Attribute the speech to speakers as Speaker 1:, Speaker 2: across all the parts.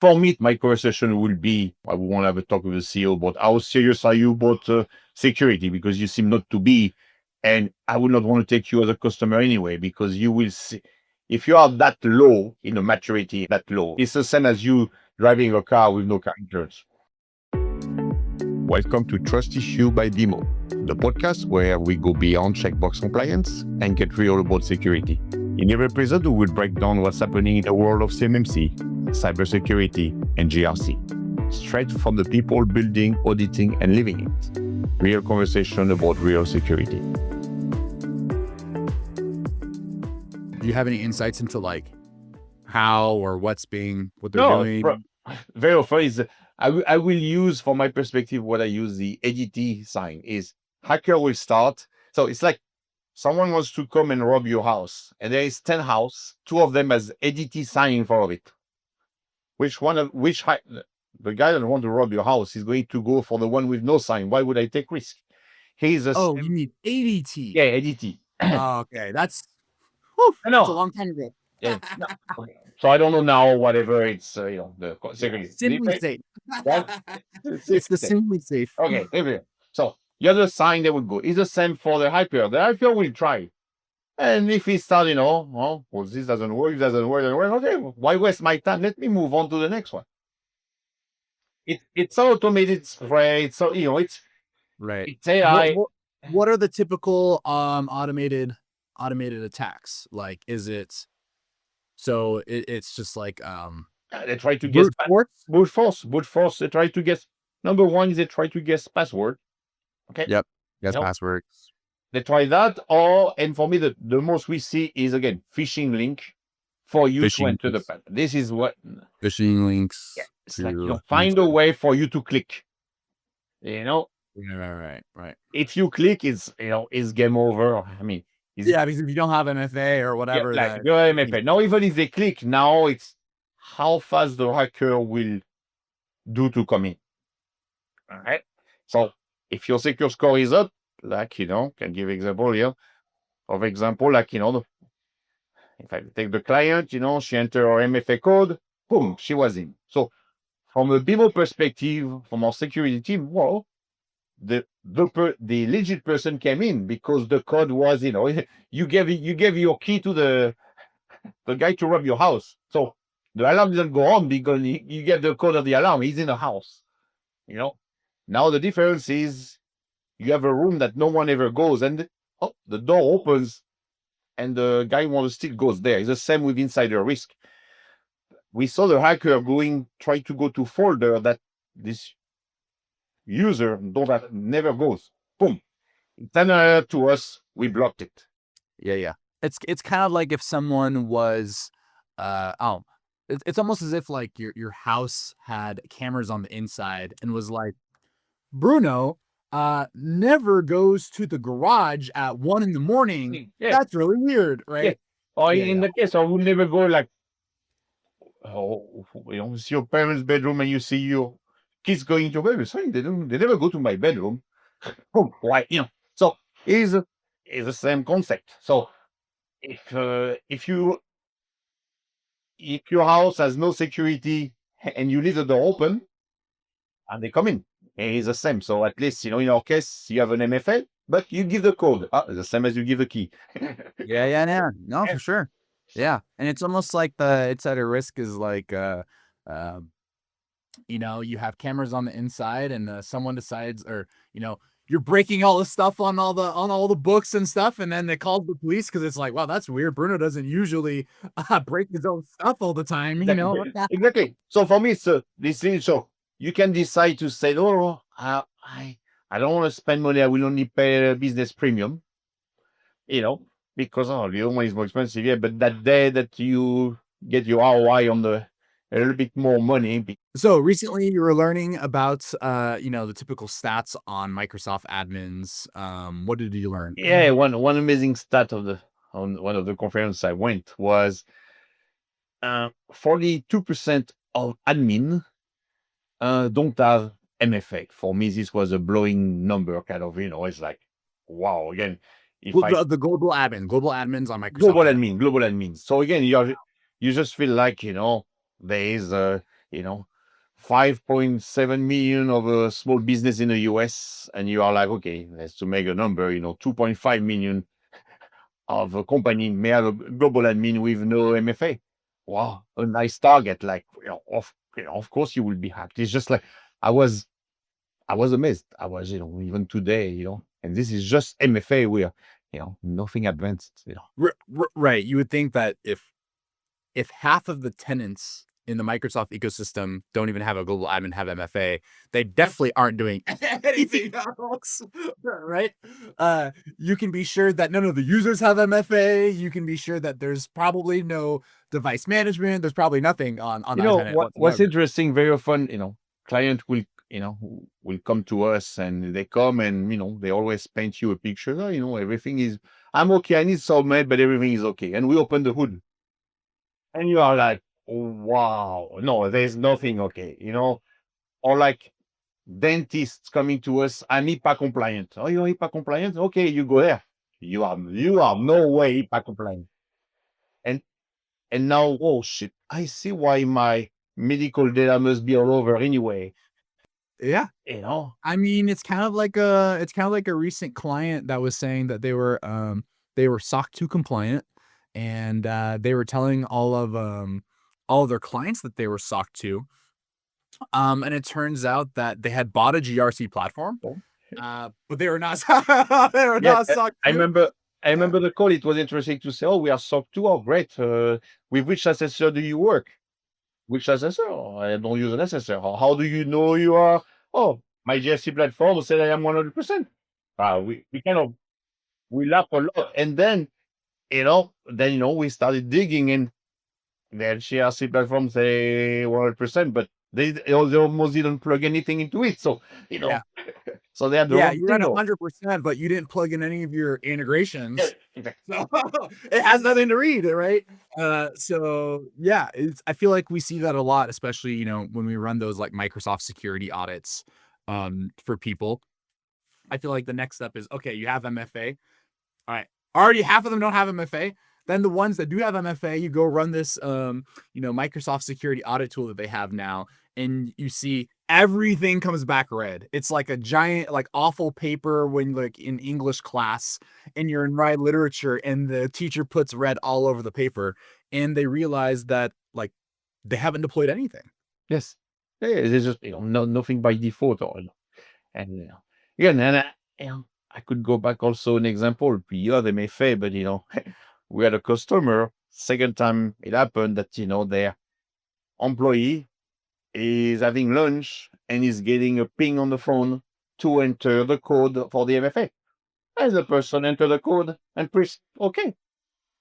Speaker 1: For me, my conversation will be, I won't have a talk with the CEO about how serious are you about security, because you seem not to be. And I would not want to take you as a customer anyway, because you will see, if you are that low in the maturity, that low, it's the same as you driving a car with no car insurance. Welcome to Trust Issue by BEMO, the podcast where we go beyond checkbox compliance and get real about security. In every episode, we will break down what's happening in the world of CMMC, cybersecurity, and GRC, straight from the people building, auditing, and living it. Real conversation about real security.
Speaker 2: Do you have any insights into like how or what they're doing?
Speaker 1: Very often is I will use, from my perspective, what I use the ADT sign is hacker will start. So it's like someone wants to come and rob your house, and there is 10 houses, 2 of them has ADT sign in front of it. The guy that wants to rob your house is going to go for the one with no sign. Why would I take risk?
Speaker 2: You need ADT.
Speaker 1: Yeah, ADT.
Speaker 2: Oh, okay, that's
Speaker 1: I know.
Speaker 2: That's a long time ago.
Speaker 1: Yeah. No. Okay. So I don't know now. Whatever it's the security.
Speaker 2: Simply safe.
Speaker 1: It's
Speaker 2: the simply safe.
Speaker 1: Okay. So the other sign they would go is the same for the hyper. The hyper will try. And if he starts, this doesn't work, okay, why waste my time? Let me move on to the next one. It's automated spray. It's it's
Speaker 2: right.
Speaker 1: It's AI.
Speaker 2: What are the typical automated attacks? Like, is it so it's just like
Speaker 1: they try to guess brute force. They try to guess. Number one is they try to guess password. Okay.
Speaker 2: Yep. Guess passwords.
Speaker 1: They try that, and for me, the most we see is, again, phishing link for you to enter the path. This is what...
Speaker 2: Phishing links.
Speaker 1: Yeah, it's like, find a way for you to click.
Speaker 2: Right.
Speaker 1: If you click, it's game over. I mean...
Speaker 2: because if you don't have MFA or whatever...
Speaker 1: MFA. Now, even if they click, now it's how fast the hacker will do to come in. All right? So, if your secure score is up, can give example here. Of example, if I take the client, she enter her MFA code, boom, she was in. So from a BEMO perspective, from our security team, well, the legit person came in because the code was, you gave your key to the guy to rob your house. So the alarm didn't go on because you get the code of the alarm. He's in the house. Now the difference is, you have a room that no one ever goes, and the door opens, and the guy wants to still goes there. It's the same with insider risk. We saw the hacker try to go to folder that this user never goes. Boom. Then to us, we blocked it.
Speaker 2: Yeah. It's kind of like if someone was, it's almost as if like your house had cameras on the inside and was like, Bruno never goes to the garage at 1 a.m. Yeah. That's really weird, right?
Speaker 1: Yeah. Or in the case, I would never go like, see your parents' bedroom and you see your kids going to bed. They never go to my bedroom. Why? So it's the same concept. So if your house has no security and you leave the door open, and they come in, it's the same. So at least, in our case, you have an MFA, but you give the code. The same as you give the key.
Speaker 2: Yeah. No, for sure. Yeah. And it's almost like the insider risk is like, you have cameras on the inside and someone decides, or, you're breaking all the stuff on all the books and stuff. And then they call the police because it's like, wow, that's weird. Bruno doesn't usually break his own stuff all the time.
Speaker 1: Exactly. So for me, this is so. You can decide to say, I don't want to spend money. I will only pay a business premium, because the other one is more expensive. Yeah, but that day that you get your ROI on a little bit more money.
Speaker 2: So recently you were learning about, the typical stats on Microsoft admins. What did you learn?
Speaker 1: Yeah, one amazing stat on one of the conferences I went was 42% of admin don't have MFA. For me, this was a blowing number, kind of, it's like, wow, again.
Speaker 2: The global admins on Microsoft.
Speaker 1: Global admins. So again, you just feel like, there is 5.7 million of a small business in the US, and you are like, okay, let's to make a number, 2.5 million of a company may have a global admin with no MFA. Wow, a nice target. Like, of course you will be hacked. It's just like I was amazed. I was, even today, and this is just MFA. We're, nothing advanced.
Speaker 2: Right. You would think that if half of the tenants in the Microsoft ecosystem don't even have a global admin, have MFA, they definitely aren't doing anything else, right? You can be sure that none of the users have MFA. You can be sure that there's probably no device management. There's probably nothing on that tenant
Speaker 1: What's
Speaker 2: whatsoever.
Speaker 1: interesting, very often, client will come to us, and they come and, they always paint you a picture. Oh, everything is, I'm okay. I need some med, but everything is okay. And we open the hood, and you are like, oh, wow, no, there's nothing okay. Or like dentists coming to us, I'm HIPAA compliant. Oh, you're HIPAA compliant? Okay, you go there. You are no way HIPAA compliant. And now, oh shit, I see why my medical data must be all over anyway.
Speaker 2: Yeah. I mean, it's kind of like a recent client that was saying that they were SOC 2 compliant, and they were telling all of their clients that they were SOC 2. And it turns out that they had bought a GRC platform, but they were not they were not SOC 2.
Speaker 1: I remember the call. It was interesting to say, oh, we are SOC 2. Oh, great. With which assessor do you work? Which assessor? Oh, I don't use an assessor. How do you know you are? Oh, my GRC platform said I am 100%. We laugh a lot. And then, we started digging, and their GRC platform say 100%, but they almost didn't plug anything into it. So,
Speaker 2: Yeah.
Speaker 1: so they had the wrong
Speaker 2: you're at
Speaker 1: thing.
Speaker 2: 100%, but you didn't plug in any of your integrations.
Speaker 1: Yeah, exactly.
Speaker 2: So it has nothing to read, right? So yeah, I feel like we see that a lot, especially, when we run those like Microsoft security audits for people. I feel like the next step is, okay, you have MFA. All right. Already half of them don't have MFA. Then the ones that do have MFA, you go run this Microsoft security audit tool that they have now, and you see everything comes back red. It's like a giant, like awful paper when like in English class and you're in right literature and the teacher puts red all over the paper, and they realize that like they haven't deployed anything.
Speaker 1: Yes. Yeah, there's just nothing by default, and again, and I could go back also an example. Yeah, they may fail, but we had a customer. Second time it happened that their employee is having lunch and is getting a ping on the phone to enter the code for the MFA. As the person enter the code and press OK.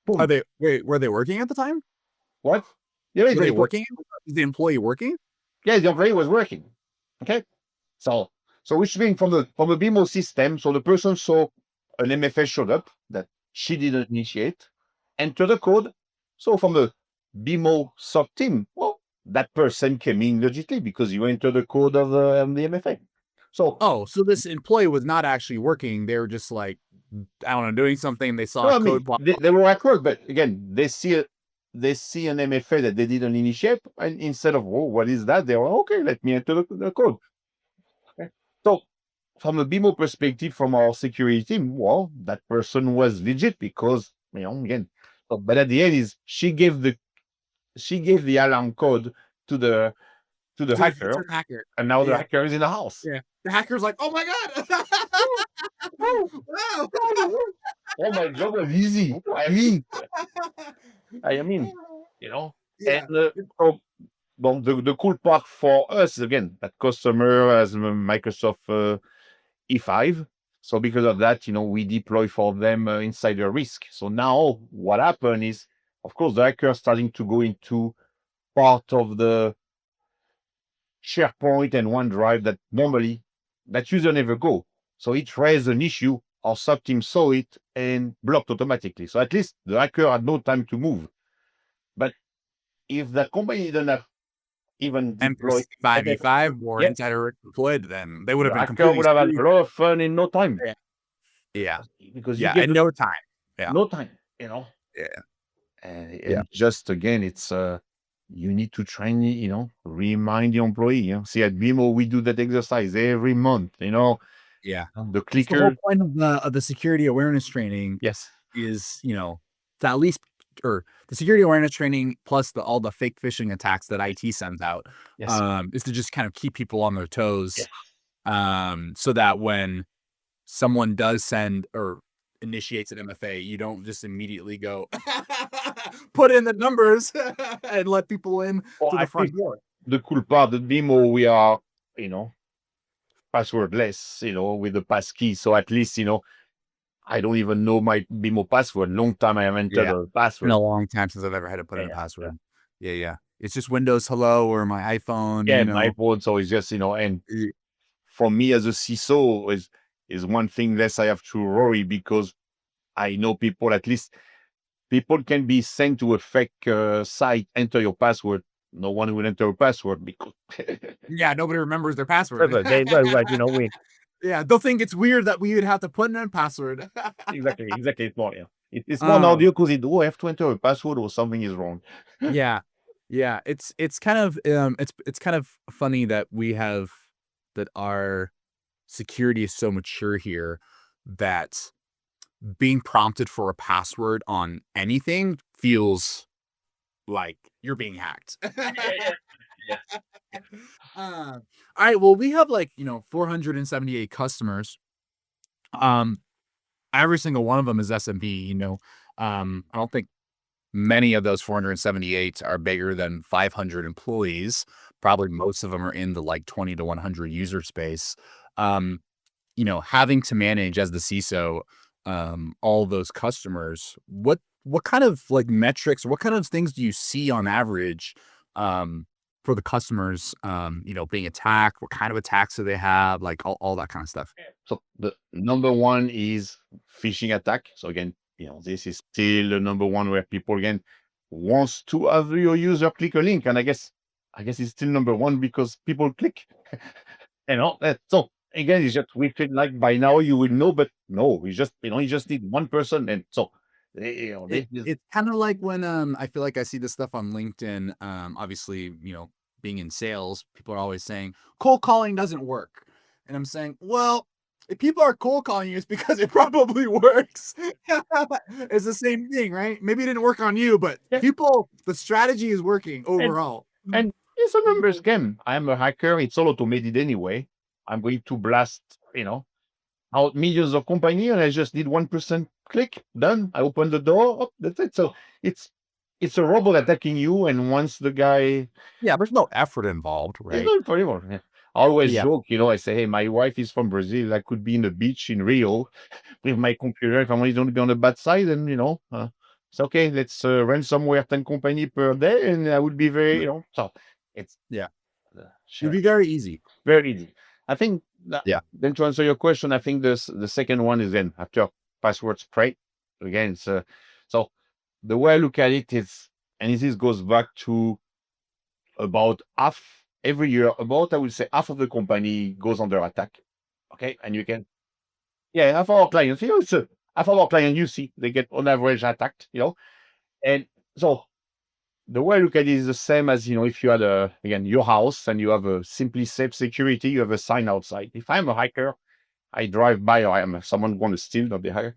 Speaker 2: Boom. Were they working at the time?
Speaker 1: What? Yeah,
Speaker 2: were they working? Is the employee working?
Speaker 1: Yeah, the employee was working. Okay. So which means from the BEMO system, so the person saw an MFA showed up that she didn't initiate, enter the code. So from the BEMO SOC team, well, that person came in legitimately because you enter the code of the MFA.
Speaker 2: So this employee was not actually working. They were just like, I don't know, doing something. They saw code.
Speaker 1: They were at work, but again, they see an MFA that they didn't initiate, and instead of, oh, what is that? They were, okay, let me enter the code. Okay. So from a BEMO perspective, from our security team, well, that person was legit because, again, but at the end is she gave the alarm code to the hacker, and now the hacker is in the house.
Speaker 2: Yeah, the hacker's like, oh my god!
Speaker 1: Wow. Oh my god, was easy. I mean,
Speaker 2: Yeah.
Speaker 1: And the cool part for us again, that customer has Microsoft E5. So because of that, we deploy for them insider risk. So now what happened is, of course, the hacker starting to go into part of the SharePoint and OneDrive that normally that user never go. So it raised an issue. Our sub team saw it and blocked automatically. So at least the hacker had no time to move. But if the company didn't have even deployed
Speaker 2: M5E5 or insider deployed, then they would have been
Speaker 1: completely would have had a lot of fun in no time.
Speaker 2: Yeah.
Speaker 1: Because
Speaker 2: in no time.
Speaker 1: No time,
Speaker 2: Yeah.
Speaker 1: And just again, it's you need to train, remind the employee. See, at BEMO, we do that exercise every month.
Speaker 2: Yeah.
Speaker 1: The
Speaker 2: It's the whole
Speaker 1: clicker.
Speaker 2: point of the security awareness training
Speaker 1: Yes.
Speaker 2: is, to at least or the security awareness training plus all the fake phishing attacks that IT sends out,
Speaker 1: Yes.
Speaker 2: is to just kind of keep people on their toes,
Speaker 1: Yes.
Speaker 2: so that when someone does send or initiates an MFA, you don't just immediately go put in the numbers and let people in
Speaker 1: Or
Speaker 2: to the
Speaker 1: at
Speaker 2: front
Speaker 1: least
Speaker 2: door.
Speaker 1: the cool part, at BEMO, we are, you know, passwordless, with the pass key. So at least, I don't even know my BMO password. Long time I haven't entered
Speaker 2: Yeah.
Speaker 1: a
Speaker 2: Been
Speaker 1: password.
Speaker 2: a long time since I've ever had to put
Speaker 1: Yeah,
Speaker 2: in a
Speaker 1: yeah,
Speaker 2: password. Yeah, yeah. It's just Windows Hello or my iPhone,
Speaker 1: yeah. My phone, so it's just, and
Speaker 2: Y
Speaker 1: for me as a CISO is one thing less I have to worry because I know people, at least people can be sent to a fake site, enter your password. No one will enter a password because
Speaker 2: Yeah, nobody remembers their password.
Speaker 1: they're like, we
Speaker 2: Yeah, they'll think it's weird that we would have to put in a password.
Speaker 1: exactly. It's more, it's more now
Speaker 2: Um,
Speaker 1: because I have to enter a password or something is wrong.
Speaker 2: yeah. Yeah, it's kind of, it's kind of funny that our security is so mature here that being prompted for a password on anything feels like you're being hacked.
Speaker 1: Yeah, yeah,
Speaker 2: All right, well, we have 478 customers. Um, every single one of them is SMB. I don't think many of those 478 are bigger than 500 employees. Probably most of them are in the 20 to 100 user space. Um, having to manage as the CISO, all those customers, what kind of metrics, what kind of things do you see on average, for the customers, being attacked? What kind of attacks do they have? Like all that kind of stuff.
Speaker 1: So the number one is phishing attack. So again, this is still the number one where people again wants to have your user click a link, and I guess it's still number one because people click. So again, it's just we feel like by now you will know, but no, you just need one person, and so
Speaker 2: It
Speaker 1: this is
Speaker 2: it's kind of like when I feel like I see this stuff on LinkedIn. Obviously, being in sales, people are always saying cold calling doesn't work, and I'm saying, well, if people are cold calling you, it's because it probably works. It's the same thing, right? Maybe it didn't work on you, but
Speaker 1: yeah,
Speaker 2: the strategy is working
Speaker 1: and
Speaker 2: overall.
Speaker 1: it's a numbers game. I'm a hacker. It's all automated anyway. I'm going to blast, out millions of company, and I just need 1% click, done. I open the door, that's it. So it's it's a robot attacking you, and once the guy
Speaker 2: Yeah, there's no effort involved,
Speaker 1: is
Speaker 2: right?
Speaker 1: not forever. Yeah. I always
Speaker 2: Yeah,
Speaker 1: joke, I say, hey, my wife is from Brazil. I could be in the beach in Rio with my computer. If I'm only going to be on the bad side, and it's okay. Let's run somewhere 10 company per day, and I would be very, so it's
Speaker 2: yeah, it'd
Speaker 1: sure.
Speaker 2: be very easy.
Speaker 1: Very easy. I think that,
Speaker 2: Yeah,
Speaker 1: then to answer your question, I think the second one is then after password spray. Again, so the way I look at it is, and this goes back to about half every year, about I would say half of the company goes under attack. Okay, and you can, yeah, half of our clients, half of our clients you see they get on average attacked, and so the way I look at it is the same as, if you had again your house and you have a simply safe security, you have a sign outside. If I'm a hacker, I drive by, or I'm someone going to steal, not the hacker,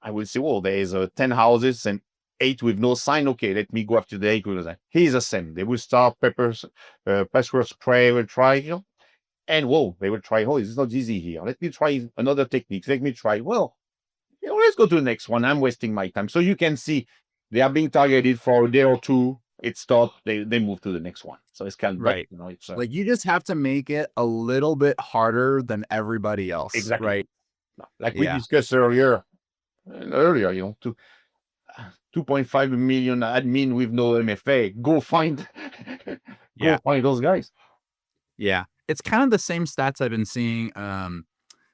Speaker 1: I will say, well, there is 10 houses and 8 with no sign. Okay, let me go after the 8 with a sign. Here's the same. They will start password spray, will try, and whoa, they will try, oh, it's not easy here. Let me try another technique. Let me try, well, let's go to the next one. I'm wasting my time. So you can see they are being targeted for a day or two. It stopped. They move to the next one. So it's kind of, but
Speaker 2: right.
Speaker 1: it's
Speaker 2: You just have to make it a little bit harder than everybody else,
Speaker 1: exactly
Speaker 2: right?
Speaker 1: like we
Speaker 2: Yeah,
Speaker 1: discussed earlier, 2.5 million admin with no MFA. Go find, go
Speaker 2: yeah,
Speaker 1: find those guys.
Speaker 2: yeah. It's kind of the same stats I've been seeing,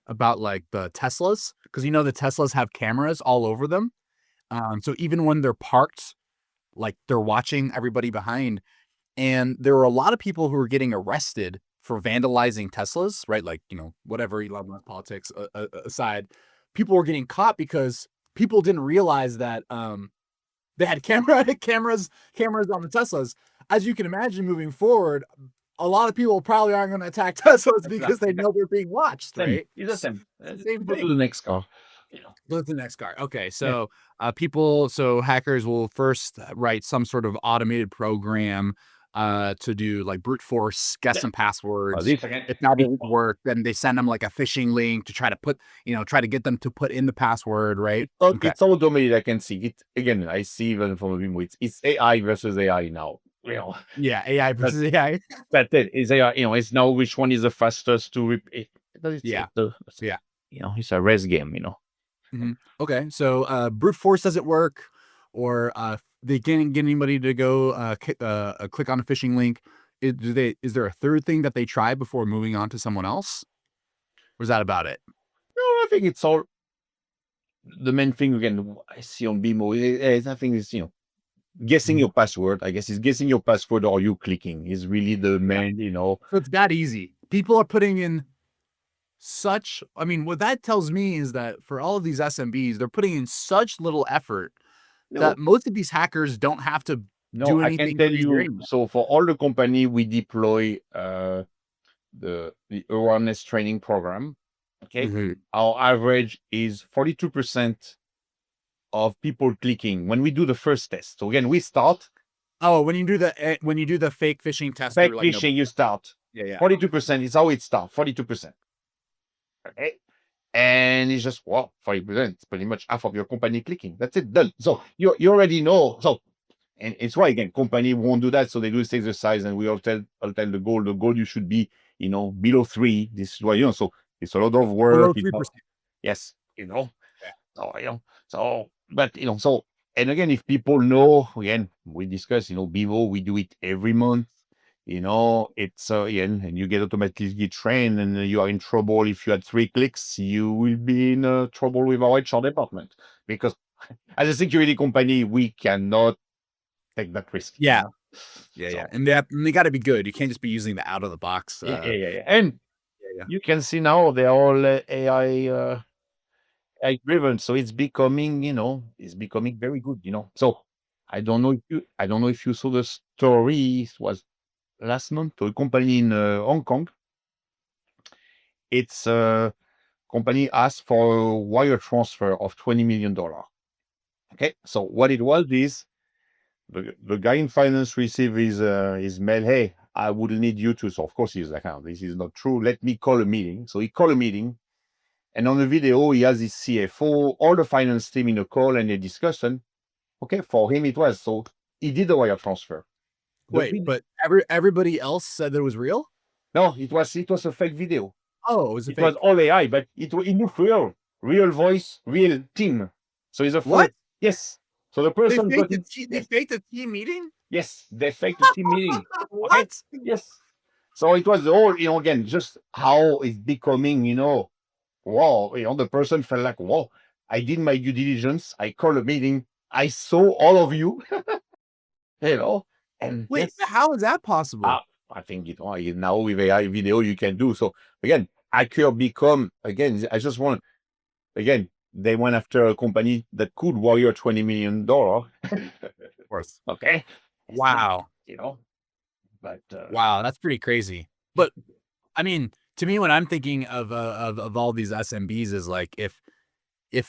Speaker 2: about the Teslas, because the Teslas have cameras all over them. So even when they're parked, they're watching everybody behind. And there were a lot of people who were getting arrested for vandalizing Teslas, right? Whatever Elon Musk politics aside, people were getting caught because people didn't realize that they had cameras on the Teslas. as you can imagine, moving forward, a lot of people probably aren't going to attack Teslas because they know they're being watched, right?
Speaker 1: It's the same.
Speaker 2: It's the same
Speaker 1: Go to
Speaker 2: thing.
Speaker 1: the next car.
Speaker 2: Go to the next car. Okay,
Speaker 1: Yeah.
Speaker 2: so hackers will first write some sort of automated program to do like brute force, guess some passwords.
Speaker 1: This again.
Speaker 2: If that doesn't work, then they send them like a phishing link to try to get them to put in the password, right? Okay.
Speaker 1: It's automated. I can see it again. I see even from the BEMO. It's AI versus AI now.
Speaker 2: Yeah, AI versus AI.
Speaker 1: But it is AI. It's now which one is the fastest to repeat.
Speaker 2: Yeah. Yeah.
Speaker 1: It's a race game.
Speaker 2: Okay, so brute force doesn't work, or they can't get anybody to go click on a phishing link. Is there a third thing that they try before moving on to someone else? Or is that about it?
Speaker 1: No, I think it's all. The main thing again I see on BEMO is I think is guessing your password. I guess is guessing your password or you clicking is really the main.
Speaker 2: So it's that easy. People are putting in what that tells me is that for all of these SMBs, they're putting in such little effort that most of these hackers don't have to do anything.
Speaker 1: I can tell you. So for all the company, we deploy the awareness training program. Okay, our average is 42% of people clicking when we do the first test. So again, we start.
Speaker 2: Oh, when you do the fake phishing test,
Speaker 1: Fake phishing, you start.
Speaker 2: Yeah.
Speaker 1: 42% is how it starts. 42%. Okay. And it's just 40%. It's pretty much half of your company clicking. That's it, done. So you already know. So and it's why again, company won't do that. So they do this exercise, and I'll tell the goal. The goal you should be, below 3. This is why so it's a lot of work.
Speaker 2: Below 3%.
Speaker 1: Yes, So but so and again, if people know, again, we discuss, BEMO, we do it every month. It's and you get automatically trained, and you are in trouble if you had 3 clicks, you will be in trouble with our HR department, because as a security company, we cannot take that risk.
Speaker 2: Yeah. And they got to be good. You can't just be using the out of the box.
Speaker 1: And you can see now they're all AI driven, so it's becoming very good. So I don't know if you saw the story. It was last month to a company in Hong Kong. It's a company asked for a wire transfer of $20 million. Okay, so what it was is the guy in finance received his mail. Hey, I would need you to. So of course he's like, this is not true. Let me call a meeting. So he called a meeting, and on the video he has his CFO, all the finance team in a call and a discussion. Okay, for him it was so he did the wire transfer.
Speaker 2: Wait, but everybody else said that it was real?
Speaker 1: No, it was a fake video.
Speaker 2: Oh, it was
Speaker 1: It was all AI, but it looked real voice, real team. So it's a
Speaker 2: what?
Speaker 1: Yes. So the person
Speaker 2: they faked the team meeting.
Speaker 1: Yes, they faked the team meeting.
Speaker 2: What?
Speaker 1: Yes. So it was the whole, again, just how it's becoming, wow. The person felt like, wow, I did my due diligence. I called a meeting. I saw all of you. And
Speaker 2: wait, how is that possible?
Speaker 1: I think now with AI video you can do so. Again, I could become I just want they went after a company that could wire $20 million.
Speaker 2: Of course.
Speaker 1: Okay.
Speaker 2: Wow.
Speaker 1: But
Speaker 2: wow, that's pretty crazy. But I mean, to me, when I'm thinking of all these SMBs, is like if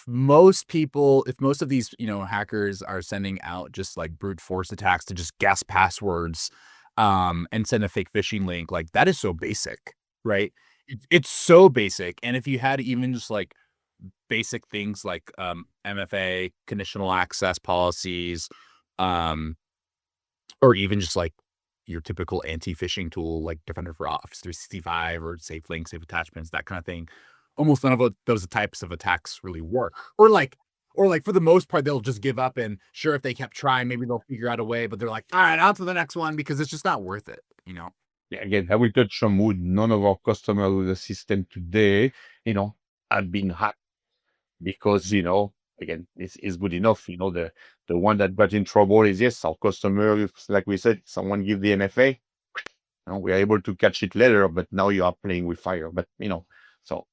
Speaker 2: most of these hackers are sending out just like brute force attacks to just guess passwords and send a fake phishing link, like that is so basic, right? It's so basic. And if you had even just like basic things like MFA, conditional access policies, or even just like your typical anti-phishing tool like Defender for Office 365 or Safe Links, Safe Attachments, that kind of thing, almost none of those types of attacks really work. Or like for the most part, they'll just give up, and sure, if they kept trying, maybe they'll figure out a way, but they're like, all right, on to the next one, because it's just not worth it,
Speaker 1: Yeah, again, I will touch some wood. None of our customers with the system today, have been hacked because, again, this is good enough. The one that got in trouble is, yes, our customer, like we said, someone give the MFA. We are able to catch it later, but now you are playing with fire. But, so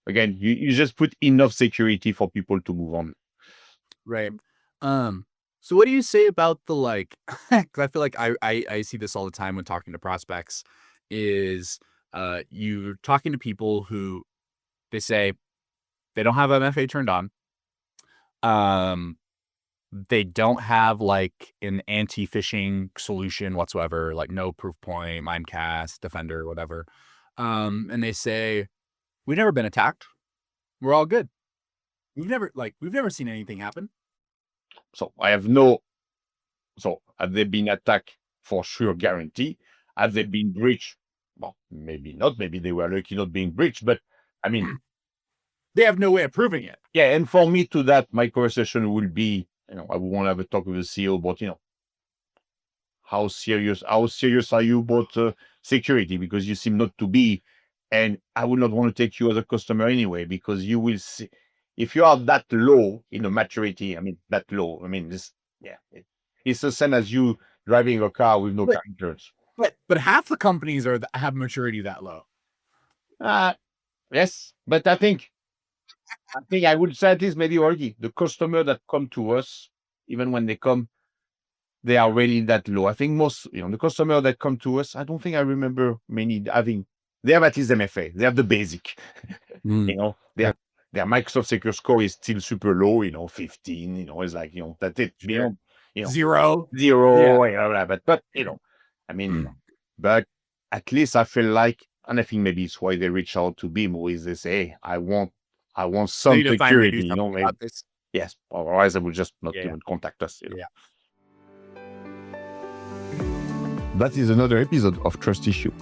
Speaker 1: again, you just put enough security for people to move on.
Speaker 2: Right. So what do you say about the like, because I feel like I see this all the time when talking to prospects is you're talking to people who they say they don't have MFA turned on. They don't have like an anti-phishing solution whatsoever, like no proof point, Mimecast, Defender, whatever. And they say, we've never been attacked. We're all good. We've never seen anything happen.
Speaker 1: So have they been attacked? For sure, guarantee. Have they been breached? Well, maybe not. Maybe they were lucky not being breached. But I mean,
Speaker 2: they have no way of proving it.
Speaker 1: Yeah, and for me, to that, my conversation will be, I would want to have a talk with the CEO about, how serious are you about security? Because you seem not to be, and I would not want to take you as a customer anyway, because you will see if you are that low in the maturity. That low. It's the same as you driving a car with no car insurance.
Speaker 2: But half the companies have maturity that low.
Speaker 1: Yes, but I think I would say at least maybe already the customer that come to us, even when they come, they are really that low. I think most, the customer that come to us, I don't think I remember many having. They have at least MFA. They have the basic. Their Microsoft Secure score is still super low. 15. It's like that's it.
Speaker 2: Zero.
Speaker 1: Yeah. But but at least I feel like, and I think maybe it's why they reach out to BEMO, is they say, hey, I want some security. Maybe. Yes. Otherwise, they will just not even contact us.
Speaker 2: Yeah.
Speaker 1: That is another episode of Trust Issue.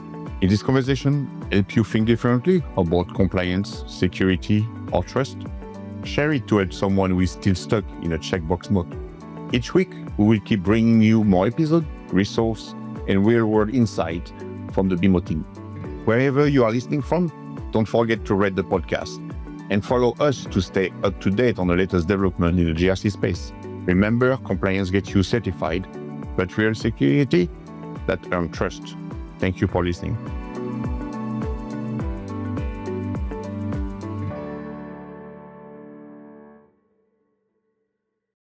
Speaker 1: In this conversation, help you think differently about compliance, security, or trust. Share it to help someone who is still stuck in a checkbox mode. Each week, we will keep bringing you more episodes, resources, and real-world insight from the BEMO team. Wherever you are listening from, don't forget to rate the podcast and follow us to stay up to date on the latest development in the GRC space. Remember, compliance gets you certified, but real security, that earns trust. Thank you for listening.